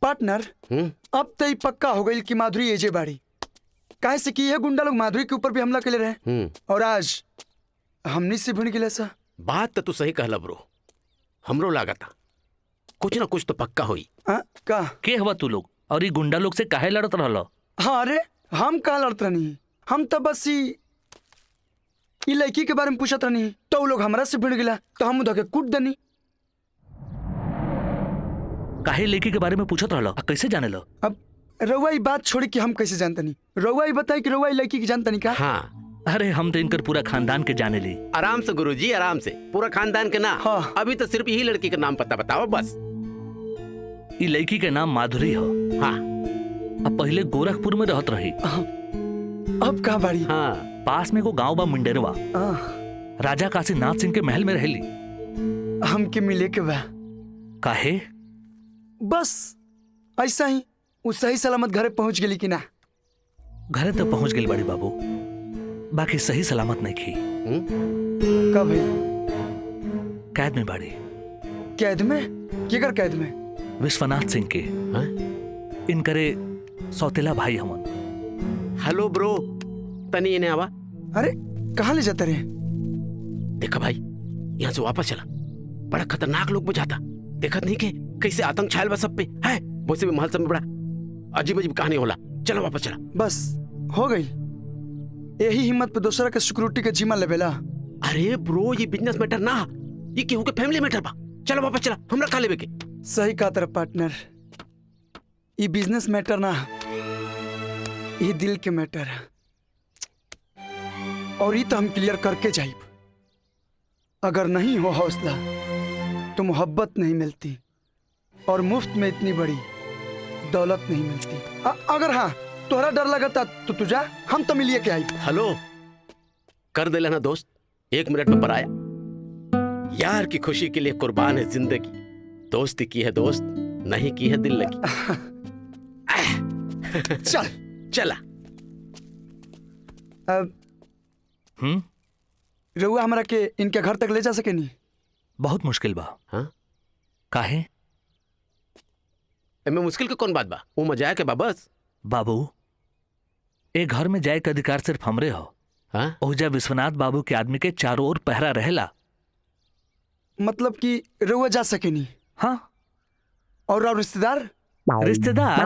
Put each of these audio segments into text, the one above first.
Partner अब तो पक्का हो गई कि माधुरी एजे बाड़ी, काहे से कि ये गुंडा लोग माधुरी के ऊपर भी हमला के ले रहे और आज हमनी से भिड़ गिले सा। बात तो तू सही कहला ब्रो, हमरो लागता कुछ ना कुछ तो पक्का होई। का के हवा तू लोग और ये गुंडा लोग से काहे लड़त रहलो? हाँ अरे हम कहा लड़त रहनी, हम तो बस ई लड़की के बारे में पूछत रहनी तो लोग हमरा से भिड़ गिला तो हम उधर के कूट देनी। काहे लड़की के बारे में पूछत रहलो? कैसे जाने लो? अब रउआ ई बात छोड़ी कि हम कैसे जानता नहीं, रउआ ई बताई कि रउआ ई लड़की की जानता नहीं का? हाँ अरे हम तो इनकर पूरा खानदान के जाने ली। आराम से गुरुजी, आराम से, पूरा खानदान के ना। हाँ। अभी तो सिर्फ यही लड़की का नाम पता बताओ बस। ये लड़की के नाम माधुरी हो। हाँ। अब पहले गोरखपुर में रहत रही। अब कहाँ बाड़ी? हाँ। पास में को गांव बा मुंडेरवा, राजा काशीनाथ सिंह के महल में रहली। हमके मिले के बा। काहे? बस ऐसा ही उ सही सलामत घरे पहुंच गेली कि ना? घरे तो पहुंच गई बड़ी बाबू, बाकी सही सलामत नहीं थी। कब है? कैद में बाड़ी। कैद में? केकर कैद में? विश्वनाथ सिंह के। इनकरे सौतेला भाई हमन। हेलो ब्रो, तनी इन्हें आवा। अरे कहाँ ले जाते रहे? देखा भाई, यहाँ से वापस चला, बड़ा खतरनाक लोग बुझाता। देखत नहीं के कैसे आतंक छायल बा सब पे है। वैसे भी महल सब में बड़ा अजीब अजीब कहानी होला। चलो वापस चला। बस हो गई, यही हिम्मत पे दूसरा के सिक्योरिटी के जिम्मा लेवेला। अरे ब्रो, ये बिजनेस मैटर ना, ये केहू के फैमिली मैटर बा। चलो वापस चला, हमरा खा लेवे के। सही कहा तेरा पार्टनर, ये बिजनेस मैटर ना, ये दिल के मैटर है और ये तो हम क्लियर करके जाइब। अगर नहीं हो हौसला तो मोहब्बत नहीं मिलती और मुफ्त में इतनी बड़ी दौलत नहीं मिलती। अगर हाँ तोहरा डर लगता तो तू जा, हम तो मिलिए के आई। हेलो कर दे लेना दोस्त, 1 मिनट में पराया। यार की खुशी के लिए कुर्बान है जिंदगी, दोस्ती की है दोस्त, नहीं की है दिल लगी। चल चला। रउआ हमरा के इनके घर तक ले जा सके नहीं? बहुत मुश्किल बा। हाँ? काहे? में मुश्किल के कौन बात बा, वो मजा के बा बस। बाबू ए घर में जाए के अधिकार सिर्फ हमरे हो। हाँ? ओजा विश्वनाथ बाबू के आदमी के चारों ओर पहरा रहेला। मतलब कि रउआ जा सके नहीं? हाँ। और रिश्तेदार? रिश्तेदार?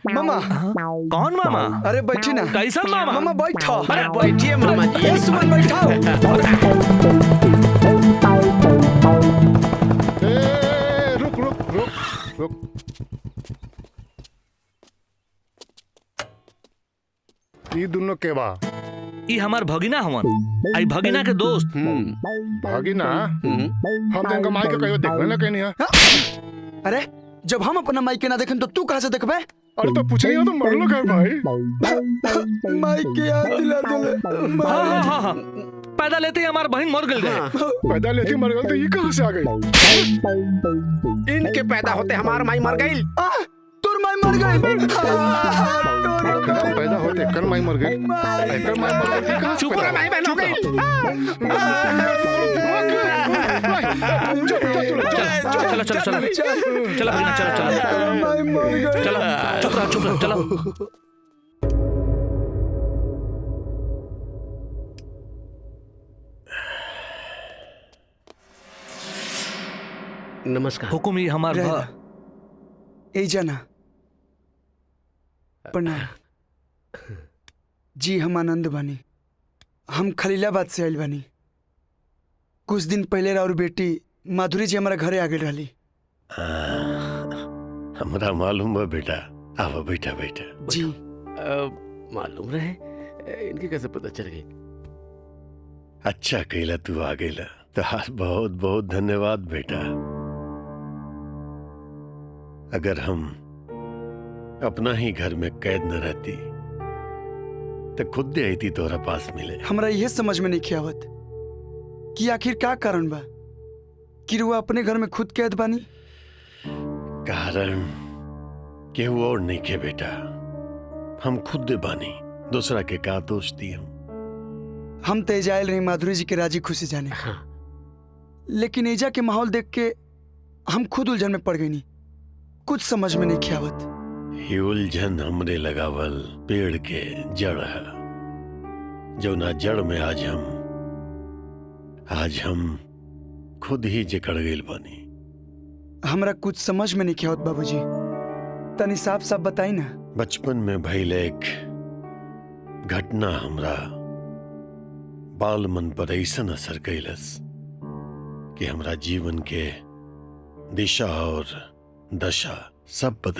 मामा। कौन मामा? अरे बैठी ना। कैसा मामा? मामा बैठो। अरे बैठिए मामा जी। सुमन बैठाओ। रुक रुक रुक रुक। ये दोनों के बा? ये हमार भगिना हमन, आई भगिना के दोस्त। भागिना? हम तो इनका माई के कहियो देखबे ना कहनी है। अरे जब हम अपना माई के ना देखें तो तू कहाँ से देखबे? अरे तो पूछ रही हो तो मर लो क्या भाई? माई के याद दिला दिले। हाँ। पैदा लेते ही हमार बहन मर गई गए। पैदा लेते मर गई तो ये कहाँ से आ गई? इनके पैदा होते हमार माई मर गई। तोर माई मर गई। पैदा होते कर माई मर गई। कर माई मर गई कहाँ से? चुप रहा, माई बहन हो गई। चलो चलो चलो चलो भगिना, चलो चलो माई मर गई। चलो चुप रहो चलो। नमस्कार। हुकुम ये हमार ए जाना प्रणाम जी। हम आनंद बानी, हम खलीलाबाद से आयल बानी। कुछ दिन पहले और बेटी माधुरी जी हमारा घरे आ गई रही। हमरा मालूम है बेटा। आओ बेटा बेटा जी। मालूम रहे, इनके कैसे पता चल गई? अच्छा कहला तू आ गईला, तोहार बहुत बहुत धन्यवाद बेटा। अगर हम अपना ही घर में कैद न रहती तो खुद दे आई तोहरा पास मिले। हमरा यह समझ में नहीं आवत कि आखिर क्या कारण बा कि वो अपने घर में खुद कैद बानी। कारण केहू और नहीं के बेटा, हम खुद बानी, दूसरा के का दोष दी हम तो एजाइल रही माधुरी जी के राजी खुशी जाने। हाँ। लेकिन एजा के माहौल देख के हम खुद उलझन में पड़ गई नहीं, कुछ समझ में नहीं आवत। ये उलझन हमरे लगावल पेड़ के जड़ है, जो ना जड़ में आज हम खुद ही जकड़ गइल बानी। हमरा कुछ समझ में नहीं आवत बाबूजी, तनी साफ साफ बताई ना। बचपन में भइल एक घटना हमरा बाल मन पर ऐसन असर कैलस कि हमरा जीवन के दिशा और दशा सब बदल